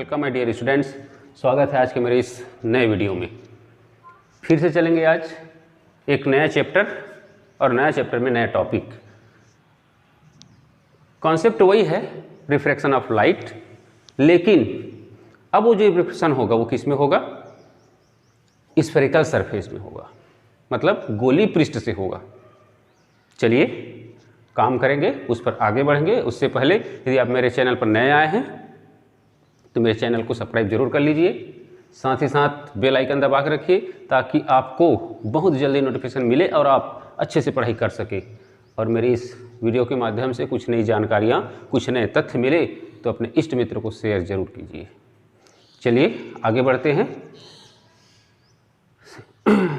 Welcome my dear students. स्वागत है आज के मेरे इस नए वीडियो में। फिर से चलेंगे आज एक नया चैप्टर और नया चैप्टर में नया टॉपिक। कॉन्सेप्ट वही है, रिफ्रैक्शन ऑफ लाइट, लेकिन अब वो जो रिफ्रैक्शन होगा वो किस में होगा? स्फेरिकल सरफेस में होगा, मतलब गोली पृष्ठ से होगा। चलिए काम करेंगे, उस पर आगे बढ़ेंगे। उससे पहले यदि आप मेरे चैनल पर नए आए हैं तो मेरे चैनल को सब्सक्राइब जरूर कर लीजिए, साथ ही साथ बेल आइकन दबा के रखिए ताकि आपको बहुत जल्दी नोटिफिकेशन मिले और आप अच्छे से पढ़ाई कर सके। और मेरी इस वीडियो के माध्यम से कुछ नई जानकारियाँ, कुछ नए तथ्य मिले तो अपने इष्ट मित्र को शेयर जरूर कीजिए। चलिए आगे बढ़ते हैं।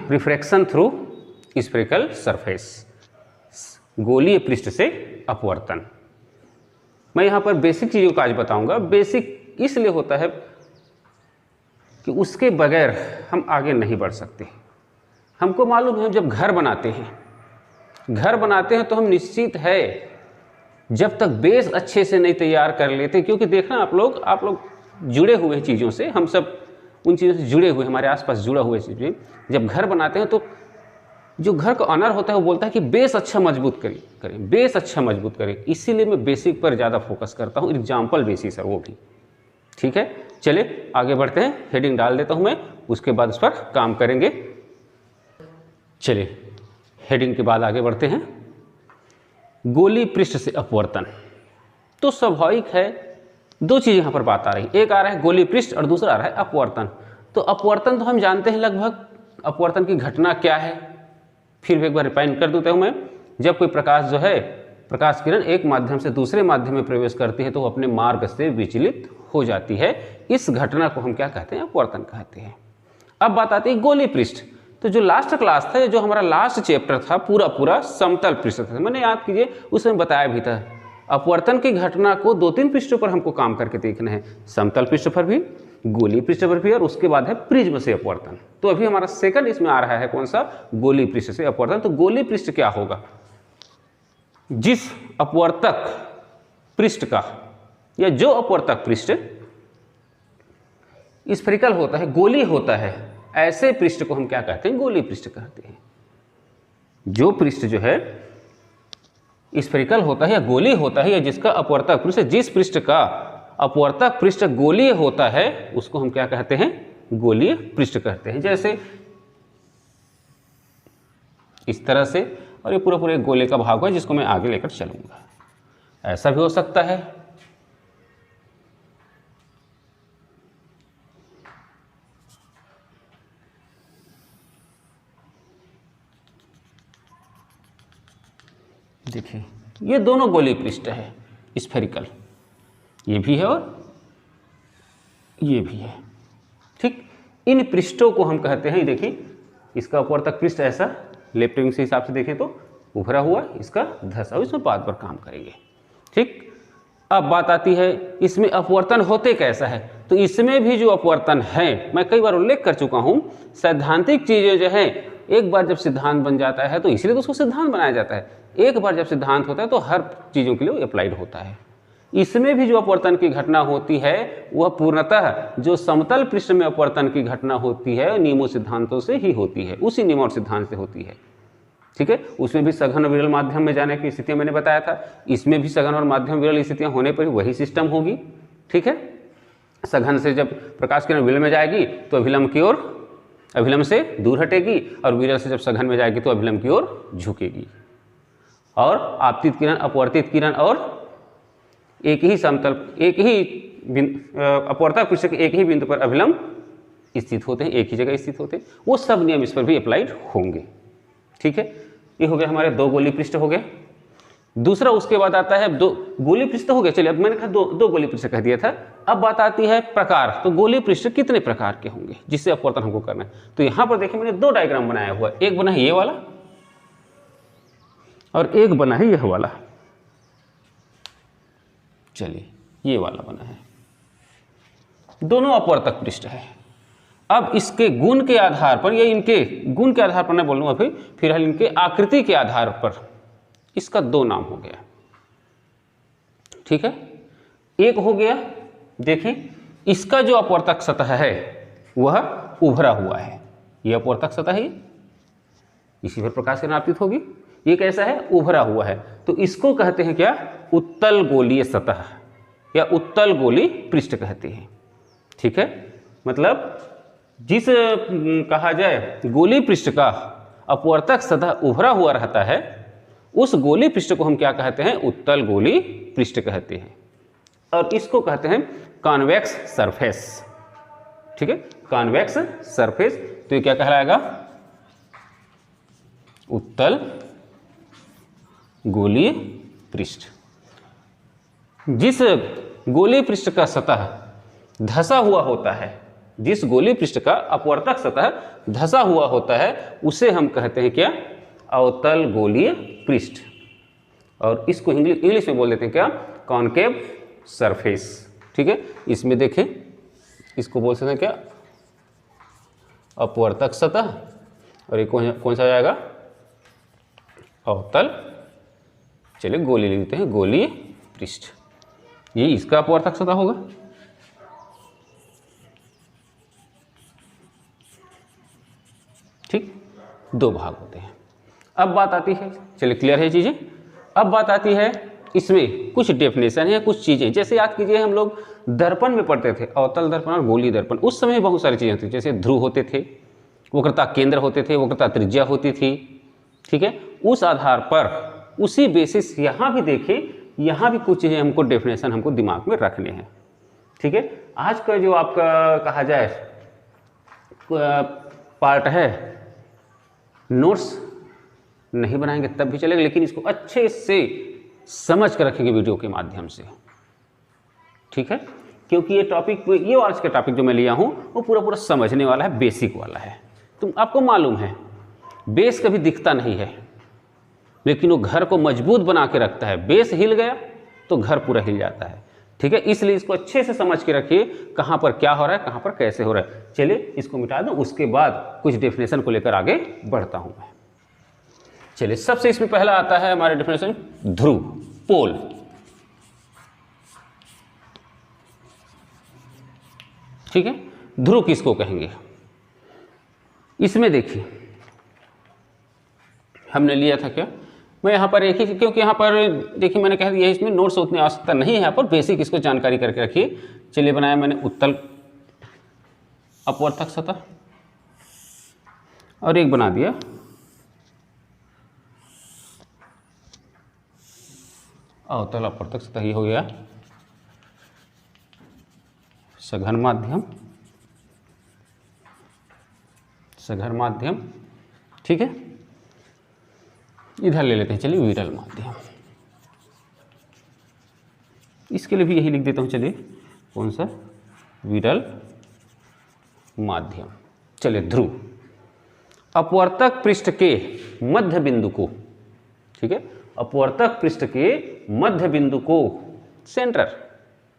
रिफ्रैक्शन थ्रू स्फेरिकल सरफेस, गोलीय पृष्ठ से अपवर्तन। मैं यहाँ पर बेसिक चीज़ों का आज बताऊँगा। बेसिक इसलिए होता है कि उसके बगैर हम आगे नहीं बढ़ सकते। हमको मालूम है, जब घर बनाते हैं तो हम निश्चित है जब तक बेस अच्छे से नहीं तैयार कर लेते, क्योंकि देखना आप लोग जुड़े हुए चीज़ों से, हम सब उन चीज़ों से जुड़े हुए, हमारे आसपास जुड़ा हुए चीज़ें। जब घर बनाते हैं तो जो घर का ऑनर होता है वो बोलता है कि बेस अच्छा मजबूत करें, बेस अच्छा मजबूत करें। इसीलिए मैं बेसिक पर ज़्यादा फोकस करता हूँ, एग्जाम्पल बेसिस है वो भी। ठीक है, चलिए आगे बढ़ते हैं। हेडिंग डाल देता हूँ मैं, उसके बाद उस पर काम करेंगे। चलिए हेडिंग के बाद आगे बढ़ते हैं। गोली पृष्ठ से अपवर्तन। तो स्वाभाविक है दो चीज़ यहाँ पर बात आ रही, एक आ रहा है गोली पृष्ठ और दूसरा आ रहा है अपवर्तन। तो अपवर्तन तो हम जानते हैं लगभग, अपवर्तन की घटना क्या है। फिर एक बार रिपाइन कर देता हूँ मैं। जब कोई प्रकाश जो है, प्रकाश किरण एक माध्यम से दूसरे माध्यम में प्रवेश करती है तो वो अपने मार्ग से विचलित हो जाती है। इस घटना को हम क्या कहते हैं? अपवर्तन कहते हैं। अब बात आती है गोली पृष्ठ। तो जो लास्ट क्लास था, जो हमारा लास्ट चैप्टर था, पूरा समतल पृष्ठ था। मैंने याद कीजिए उसमें बताया भी था अपवर्तन की घटना को 2-3 पृष्ठों पर हमको काम करके देखना है, समतल पृष्ठ पर भी, गोली पृष्ठ पर भी, और उसके बाद है प्रिज्म से अपवर्तन। तो अभी हमारा सेकंड इसमें आ रहा है कौन सा? गोली पृष्ठ से अपवर्तन। तो गोली पृष्ठ क्या होगा? जिस अपवर्तक पृष्ठ का, या जो अपवर्तक पृष्ठ स्फेरिकल होता है, गोली होता है, ऐसे पृष्ठ को हम क्या कहते हैं? गोली पृष्ठ कहते हैं। जो पृष्ठ जो है स्फेरिकल होता है या गोली होता है, या जिसका अपवर्तक पृष्ठ, जिस पृष्ठ का अपवर्तक पृष्ठ गोलीय होता है, उसको हम क्या कहते हैं? गोलीय पृष्ठ कहते हैं। जैसे इस तरह से, और ये पूरा एक गोले का भाग है जिसको मैं आगे लेकर चलूंगा। ऐसा भी हो सकता है। देखिए ये दोनों गोली पृष्ठ है स्फेरिकल, ये भी है और ये भी है। ठीक, इन पृष्ठों को हम कहते हैं, देखिए इसका अपवर्तक पृष्ठ ऐसा लेफ्ट विंग से हिसाब से देखें तो उभरा हुआ, इसका धसा, इसमें बाद पर काम करेंगे। ठीक, अब बात आती है इसमें अपवर्तन होते कैसा है। तो इसमें भी जो अपवर्तन है, मैं कई बार उल्लेख कर चुका हूं, सैद्धांतिक चीजें जो है, एक बार जब सिद्धांत बन जाता है तो इसलिए तो उसको सिद्धांत बनाया जाता है। एक बार जब सिद्धांत होता है तो हर चीज़ों के लिए अप्लाइड होता है। इसमें भी जो अपवर्तन की घटना होती है वह पूर्णतः जो समतल पृष्ठ में अपवर्तन की घटना होती है नियमों सिद्धांतों से ही होती है, उसी नियम और सिद्धांत से होती है। ठीक है, उसमें भी सघन और विरल माध्यम में जाने की स्थितियां मैंने बताया था, इसमें भी सघन और माध्यम विरल स्थितियां होने पर वही सिस्टम होगी। ठीक है, सघन से जब प्रकाश किरण विरल में जाएगी तो अभिलंब की ओर, अभिलंब से दूर हटेगी, और विरल से जब सघन में जाएगी तो अभिलंब की ओर झुकेगी। और आपतित किरण, अपवर्तित किरण, और एक ही समतल, एक ही अपवर्तक पृष्ठ के एक ही बिंदु पर अभिलंब स्थित होते हैं, एक ही जगह स्थित होते हैं। वो सब नियम इस पर भी अप्लाइड होंगे। ठीक है, ये हो गया हमारे दो गोली पृष्ठ हो गए। दूसरा उसके बाद आता है दो गोली पृष्ठ हो गए। चलिए, अब मैंने कहा दो गोली पृष्ठ कह दिया था। अब बात आती है प्रकार। तो गोली पृष्ठ कितने प्रकार के होंगे जिससे अपवर्तन हमको करना है? तो यहां पर देखिए मैंने 2 डायग्राम बनाया हुआ है, एक बना है ये वाला और एक बना है यह वाला। चलिए ये वाला बना है, दोनों अपवर्तक पृष्ठ है। अब इसके गुण के आधार पर, या इनके गुण के आधार पर मैं बोलूँगा, फिर इनके आकृति के आधार पर इसका 2 नाम हो गया। ठीक है, एक हो गया, देखें इसका जो अपवर्तक सतह है वह उभरा हुआ है, यह अपवर्तक सतह है, इसी पर प्रकाश किरण आपतित होगी। ये कैसा है? उभरा हुआ है। तो इसको कहते हैं क्या? उत्तल गोलीय सतह या उत्तल गोली पृष्ठ कहते हैं। ठीक है, मतलब जिस कहा जाए गोली पृष्ठ का अपवर्तक सतह उभरा हुआ रहता है, उस गोली पृष्ठ को हम क्या कहते हैं? उत्तल गोली पृष्ठ कहते हैं। और इसको कहते हैं कॉन्वेक्स सरफेस। ठीक है, कॉन्वेक्स सरफेस। तो ये क्या कहलाएगा? उत्तल गोलीय पृष्ठ। जिस गोलीय पृष्ठ का सतह धंसा हुआ होता है, जिस गोलीय पृष्ठ का अपवर्तक सतह धंसा हुआ होता है, उसे हम कहते हैं क्या? अवतल गोलीय पृष्ठ। और इसको इंग्लिश में बोल देते हैं क्या? Concave surface. ठीक है, इसमें देखें, इसको बोल सकते हैं क्या? अपवर्तक सतह। और ये कौन सा जाएगा? अवतल, चलिए गोली लिखते हैं, गोलीय पृष्ठ। ये इसका अपवर्तक सतह होगा। ठीक, दो भाग होते हैं। अब बात आती है, चलिए क्लियर है चीजें। अब बात आती है इसमें कुछ डेफिनेशन है, कुछ चीजें। जैसे याद कीजिए हम लोग दर्पण में पढ़ते थे, अवतल दर्पण और गोलीय दर्पण। उस समय बहुत सारी चीजें होती थी, जैसे ध्रुव होते थे, वक्रता केंद्र होते थे, वक्रता त्रिज्या होती थी। ठीक है, उस आधार पर, उसी बेसिस यहाँ भी देखें, यहाँ भी कुछ चीज़ें हमको डेफिनेशन हमको दिमाग में रखने हैं। ठीक है, आज का जो आपका कहा जाए पार्ट है, नोट्स नहीं बनाएंगे तब भी चलेगा, लेकिन इसको अच्छे से समझ कर रखेंगे वीडियो के माध्यम से। ठीक है, क्योंकि ये टॉपिक, ये आज का टॉपिक जो मैं लिया हूँ वो पूरा समझने वाला है, बेसिक वाला है। तो आपको मालूम है बेस कभी दिखता नहीं है, लेकिन वो घर को मजबूत बना के रखता है। बेस हिल गया तो घर पूरा हिल जाता है। ठीक है, इसलिए इसको अच्छे से समझ के रखिए, कहाँ पर क्या हो रहा है, कहाँ पर कैसे हो रहा है। चलिए इसको मिटा दूं, उसके बाद कुछ डेफिनेशन को लेकर आगे बढ़ता हूं मैं। चलिए, सबसे इसमें पहला आता है हमारे डेफिनेशन ध्रुव, पोल। ठीक है, ध्रुव किसको कहेंगे? इसमें देखिए हमने लिया था क्या, मैं यहाँ पर एक ही, क्योंकि यहाँ पर देखिए मैंने कह दिया इसमें नोट्स उतनी आवश्यकता नहीं है, यहाँ पर बेसिक इसको जानकारी करके रखिए। चलिए, बनाया मैंने उत्तल अपवर्तक सतह और एक बना दिया अवतल अपवर्तक सतह। ये हो गया सघन माध्यम, सघन माध्यम। ठीक है, इधर ले लेते हैं, चलिए विरल माध्यम। इसके लिए भी यही लिख देता हूं, चलिए कौन सा? विरल माध्यम। चलिए, ध्रुव अपवर्तक पृष्ठ के मध्य बिंदु को, ठीक है, अपवर्तक पृष्ठ के मध्य बिंदु को, सेंटर,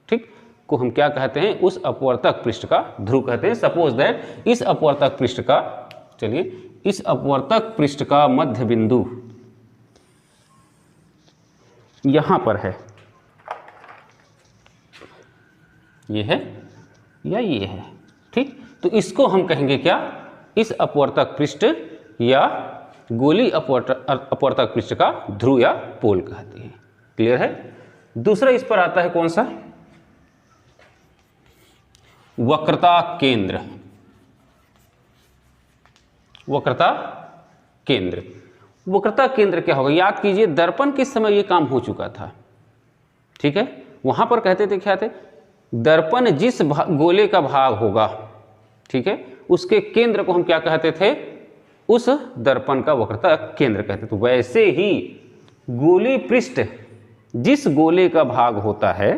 ठीक, को हम क्या कहते हैं? उस अपवर्तक पृष्ठ का ध्रुव कहते हैं। सपोज दैट इस अपवर्तक पृष्ठ का, चलिए इस अपवर्तक पृष्ठ का मध्य बिंदु यहां पर है, ये है या ये है। ठीक, तो इसको हम कहेंगे क्या? इस अपवर्तक पृष्ठ या गोली अपवर्तक पृष्ठ का ध्रुव या पोल कहते हैं। क्लियर है? दूसरा इस पर आता है कौन सा? वक्रता केंद्र। वक्रता केंद्र, वक्रता केंद्र क्या होगा? याद कीजिए दर्पण किस समय ये काम हो चुका था। ठीक है, वहां पर कहते थे क्या थे? दर्पण जिस गोले का भाग होगा, ठीक है, उसके केंद्र को हम क्या कहते थे? उस दर्पण का वक्रता केंद्र कहते थे। तो वैसे ही गोली पृष्ठ जिस गोले का भाग होता है,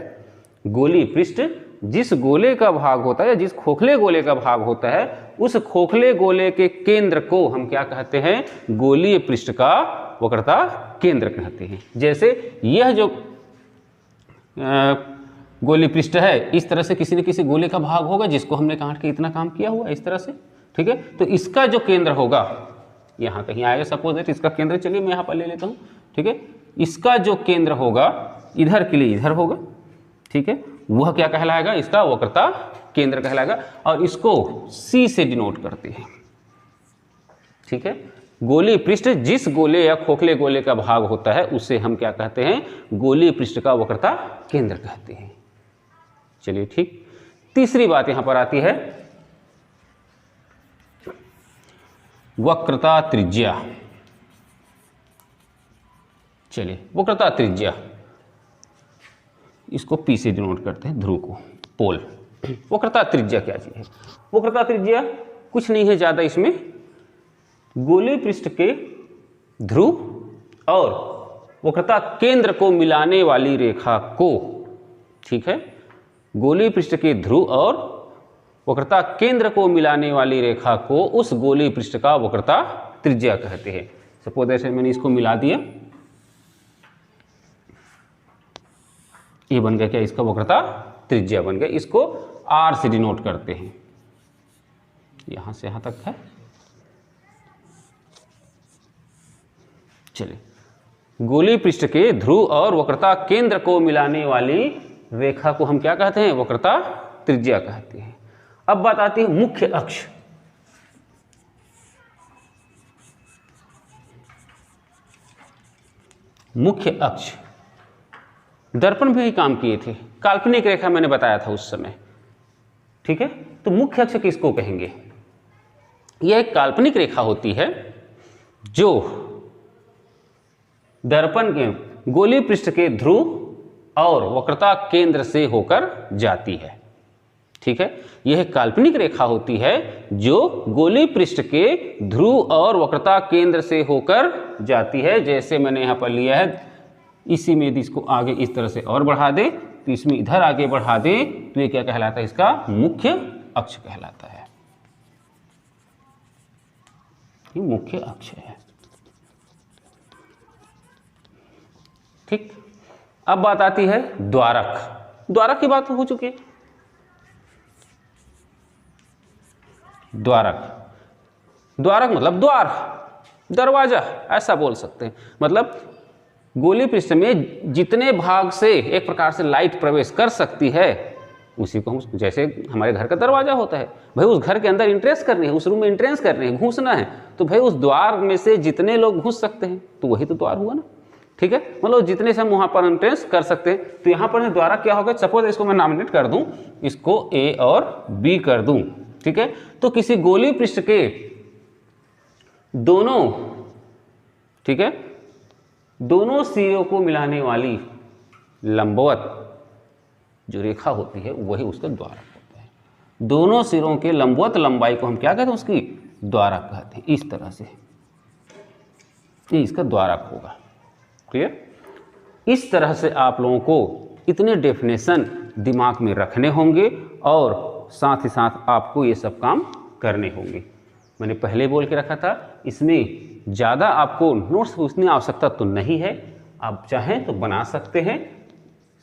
गोली पृष्ठ जिस गोले का भाग होता है या जिस खोखले गोले का भाग होता है, उस खोखले गोले के केंद्र को हम क्या कहते हैं? गोलीय पृष्ठ का वक्रता केंद्र कहते हैं। जैसे यह जो गोली पृष्ठ है, इस तरह से किसी न किसी गोले का भाग होगा जिसको हमने काट के इतना काम किया हुआ इस तरह से। ठीक है, तो इसका जो केंद्र होगा यहाँ कहीं आएगा, सपोज दैट इसका केंद्र, चलिए मैं यहाँ पर ले लेता हूँ। ठीक है, इसका जो केंद्र होगा इधर के लिए इधर होगा। ठीक है, वह क्या कहलाएगा? इसका वक्रता केंद्र कहलाएगा, और इसको C से डिनोट करते हैं। ठीक है, गोलीय पृष्ठ जिस गोले या खोखले गोले का भाग होता है उसे हम क्या कहते हैं, गोलीय पृष्ठ का वक्रता केंद्र कहते हैं। चलिए ठीक, तीसरी बात यहां पर आती है वक्रता त्रिज्या। चलिए वक्रता त्रिज्या, इसको P से डिनोट करते हैं, ध्रुव को, पोल। वक्रता त्रिज्या क्या चीज है? वक्रता त्रिज्या कुछ नहीं है ज़्यादा, इसमें गोलीय पृष्ठ के ध्रुव और वक्रता केंद्र को मिलाने वाली रेखा को, ठीक है, गोलीय पृष्ठ के ध्रुव और वक्रता केंद्र को मिलाने वाली रेखा को उस गोलीय पृष्ठ का वक्रता त्रिज्या कहते हैं। सपोज ऐसे मैंने इसको मिला दिया, ये बन गया क्या, इसका वक्रता त्रिज्या बन गया। इसको R से डिनोट करते हैं, यहां से यहां तक है। चलिए, गोलीय पृष्ठ के ध्रुव और वक्रता केंद्र को मिलाने वाली रेखा को हम क्या कहते हैं, वक्रता त्रिज्या कहते हैं। अब बात आती है मुख्य अक्ष। मुख्य अक्ष दर्पण में ही काम किए थे, काल्पनिक रेखा मैंने बताया था उस समय। ठीक है, तो मुख्य अक्ष किसको कहेंगे? यह एक काल्पनिक रेखा होती है जो दर्पण के गोलीय पृष्ठ के ध्रुव और वक्रता केंद्र से होकर जाती है। ठीक है, यह काल्पनिक रेखा होती है जो गोलीय पृष्ठ के ध्रुव और वक्रता केंद्र से होकर जाती है। जैसे मैंने यहां पर लिया है, इसी में यदि इसको आगे इस तरह से और बढ़ा दे तो इसमें इधर आगे बढ़ा दे तो ये क्या कहलाता है, इसका मुख्य अक्ष कहलाता है। ये मुख्य अक्ष है। ठीक, अब बात आती है द्वारक। द्वारक की बात हो चुकी है। द्वारक, द्वारक मतलब द्वार, दरवाजा ऐसा बोल सकते हैं। मतलब गोलीय पृष्ठ में जितने भाग से एक प्रकार से लाइट प्रवेश कर सकती है उसी को हम, जैसे हमारे घर का दरवाजा होता है, भाई उस घर के अंदर एंट्रेंस करनी है, उस रूम में एंट्रेंस करनी है, घुसना है, तो भाई उस द्वार में से जितने लोग घुस सकते हैं तो वही तो द्वार हुआ ना। ठीक है, मतलब जितने से हम वहाँ पर एंट्रेंस कर सकते हैं। तो यहाँ पर द्वारा क्या होगा, सपोज इसको मैं नॉमिनेट कर दूँ, इसको A और B कर दूँ। ठीक है, तो किसी गोलीय पृष्ठ के दोनों, ठीक है, दोनों सिरों को मिलाने वाली लंबवत जो रेखा होती है वही उसका द्वारक होता है। दोनों सिरों के लंबवत लंबाई को हम क्या कहते हैं, उसकी द्वारक कहते हैं। इस तरह से ये इसका द्वारक होगा। क्लियर? इस तरह से आप लोगों को इतने डेफिनेशन दिमाग में रखने होंगे और साथ ही साथ आपको ये सब काम करने होंगे। मैंने पहले बोल के रखा था, इसमें ज़्यादा आपको नोट्स पूछने आवश्यकता तो नहीं है। आप चाहें तो बना सकते हैं,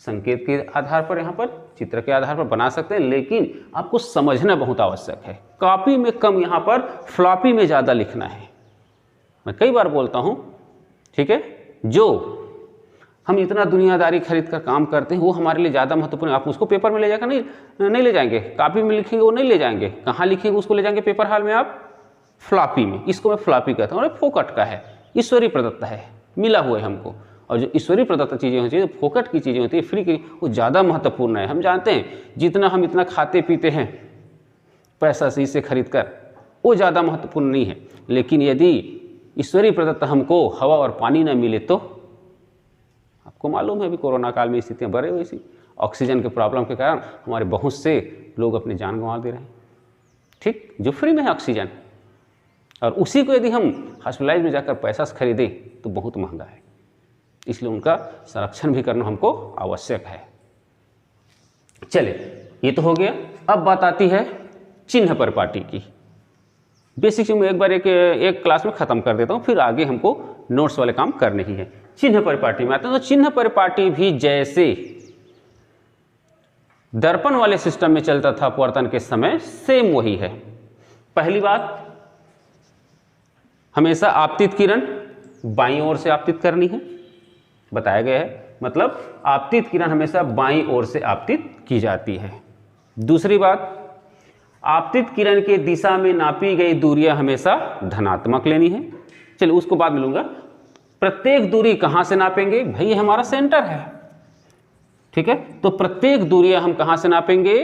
संकेत के आधार पर, यहाँ पर चित्र के आधार पर बना सकते हैं, लेकिन आपको समझना बहुत आवश्यक है। कॉपी में कम, यहाँ पर फ्लॉपी में ज़्यादा लिखना है। मैं कई बार बोलता हूँ, ठीक है, जो हम इतना दुनियादारी खरीद कर काम करते हैं वो हमारे लिए ज़्यादा महत्वपूर्ण है। आप उसको पेपर में ले जाकर नहीं ले जाएंगे, कॉपी में लिखेंगे वो नहीं ले जाएंगे, कहाँ लिखेंगे उसको ले जाएंगे पेपर हॉल में, आप फ्लॉपी में। इसको मैं फ्लॉपी कहता हूँ। और फोकट का है, ईश्वरीय प्रदत्त है, मिला हुआ है हमको। और जो ईश्वरीय प्रदत्त चीज़ें होती है, फोकट की चीज़ें होती है, फ्री की, वो ज़्यादा महत्वपूर्ण है। हम जानते हैं जितना हम इतना खाते पीते हैं पैसा से इसे खरीद कर, वो ज़्यादा महत्वपूर्ण नहीं है। लेकिन यदि ईश्वरीय प्रदत्त हमको हवा और पानी न मिले तो, आपको मालूम है अभी कोरोना काल में स्थितियाँ बढ़े हुई थी, ऑक्सीजन के प्रॉब्लम के कारण हमारे बहुत से लोग अपनी जान गंवा दे रहे हैं। ठीक, जो फ्री में है ऑक्सीजन, और उसी को यदि हम हॉस्पिटलाइज में जाकर पैसा से खरीदें तो बहुत महंगा है। इसलिए उनका संरक्षण भी करना हमको आवश्यक है। चलिए, ये तो हो गया। अब बात आती है चिन्ह परिपाटी की। बेसिक मैं एक बार एक क्लास में ख़त्म कर देता हूँ, फिर आगे हमको नोट्स वाले काम करने ही है। चिन्ह परिपाटी में आते हैं, तो चिन्ह परिपाटी भी जैसे दर्पण वाले सिस्टम में चलता था अपवर्तन के समय, सेम वही है। पहली बात, हमेशा आपतित किरण बाईं ओर से आपतित करनी है, बताया गया है। मतलब आपतित किरण हमेशा बाईं ओर से आपतित की जाती है। दूसरी बात, आपतित किरण के दिशा में नापी गई दूरियां हमेशा धनात्मक लेनी है। चलिए उसको बाद मिलूंगा। प्रत्येक दूरी कहां से नापेंगे? भाई ये हमारा सेंटर है, ठीक है, तो प्रत्येक दूरियां हम कहां से नापेंगे?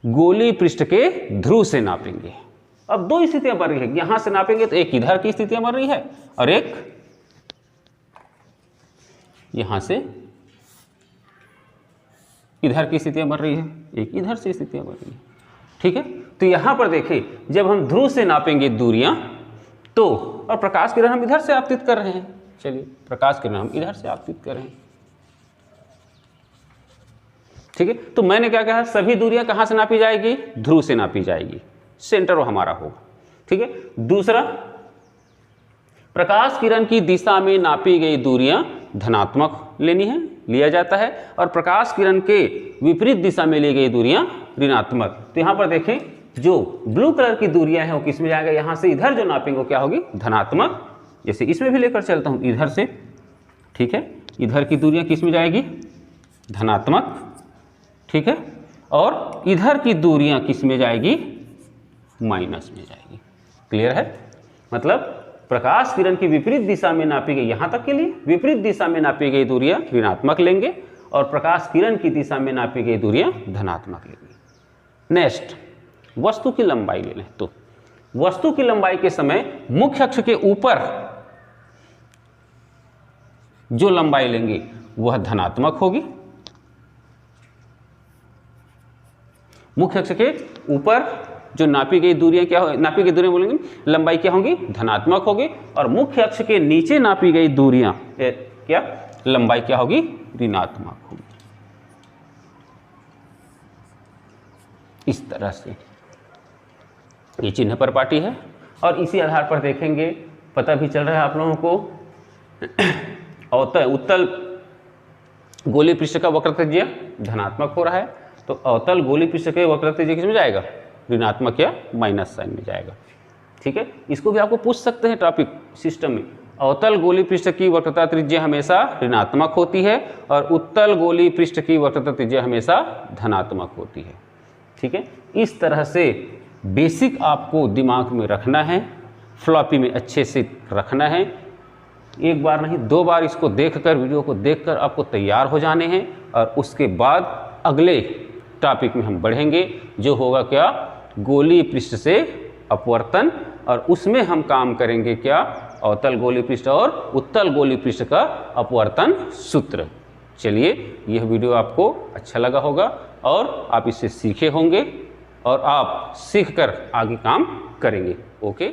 गोलीय पृष्ठ के ध्रुव से नापेंगे। अब दो स्थितियां बन रही है, यहां से नापेंगे तो एक इधर की स्थितियां बन रही है और एक यहां से इधर की स्थितियां बन रही है, एक इधर से स्थितियां बन रही है, ठीक है। तो यहां पर देखें, जब हम ध्रुव से नापेंगे दूरियां तो, और प्रकाश किरण हम इधर से आपतित कर रहे हैं, चलिए प्रकाश किरण हम इधर से आपतित कर रहे हैं, ठीक है। तो मैंने क्या कहा, सभी दूरियां कहां से नापी जाएगी? ध्रुव से नापी जाएगी, सेंटर हमारा होगा, ठीक है। दूसरा, प्रकाश किरण की दिशा में नापी गई दूरियां धनात्मक लेनी है, लिया जाता है, और प्रकाश किरण के विपरीत दिशा में ली गई दूरियां ऋणात्मक। तो यहां पर देखें, जो ब्लू कलर की दूरियां हैं वो किस में जाएगा? यहां से इधर जो नापेंगे वो क्या होगी? धनात्मक। जैसे इसमें भी लेकर चलता हूं इधर से, ठीक है, इधर की दूरियां किस में जाएगी? धनात्मक, ठीक है, और इधर की दूरियां किस में जाएगी? माइनस में जाएगी। क्लियर है? मतलब प्रकाश किरण की विपरीत दिशा में नापी गई, यहां तक के लिए विपरीत दिशा में नापी गई दूरियां ऋणात्मक लेंगे और प्रकाश किरण की दिशा में नापी गई दूरियां धनात्मक लेंगे। नेक्स्ट, वस्तु की लंबाई ले लें। तो वस्तु की लंबाई के समय मुख्य अक्ष के ऊपर जो लंबाई लेंगे वह धनात्मक होगी। मुख्य अक्ष के ऊपर जो नापी गई दूरियां क्या हो, नापी गई दूरियां बोलेंगे, लंबाई क्या होगी? धनात्मक होगी। और मुख्य अक्ष के नीचे नापी गई दूरियां क्या, लंबाई क्या होगी? ऋणात्मक होगी। इस तरह से ये चिन्ह पर पाटी है और इसी आधार पर देखेंगे, पता भी चल रहा है आप लोगों को, उत्तल गोलीय पृष्ठ का वक्र त्रिज्या धनात्मक हो रहा है, तो अवतल गोलीय पृष्ठ के वक्र त्रिज्या किस में जाएगा? ऋणात्मक या माइनस साइन में जाएगा, ठीक है। इसको भी आपको पूछ सकते हैं टॉपिक सिस्टम में। अवतल गोलीय पृष्ठ की वक्रता त्रिज्या हमेशा ऋणात्मक होती है और उत्तल गोलीय पृष्ठ की वक्रता त्रिज्या हमेशा धनात्मक होती है, ठीक है। इस तरह से बेसिक आपको दिमाग में रखना है, फ्लॉपी में अच्छे से रखना है। एक बार नहीं, 2 बार इसको देखकर, वीडियो को देखकर आपको तैयार हो जाने हैं और उसके बाद अगले टॉपिक में हम बढ़ेंगे, जो होगा क्या? गोलीय पृष्ठ से अपवर्तन, और उसमें हम काम करेंगे क्या? अवतल गोलीय पृष्ठ और उत्तल गोलीय पृष्ठ का अपवर्तन सूत्र। चलिए, यह वीडियो आपको अच्छा लगा होगा और आप इससे सीखे होंगे और आप सीखकर आगे काम करेंगे। ओके।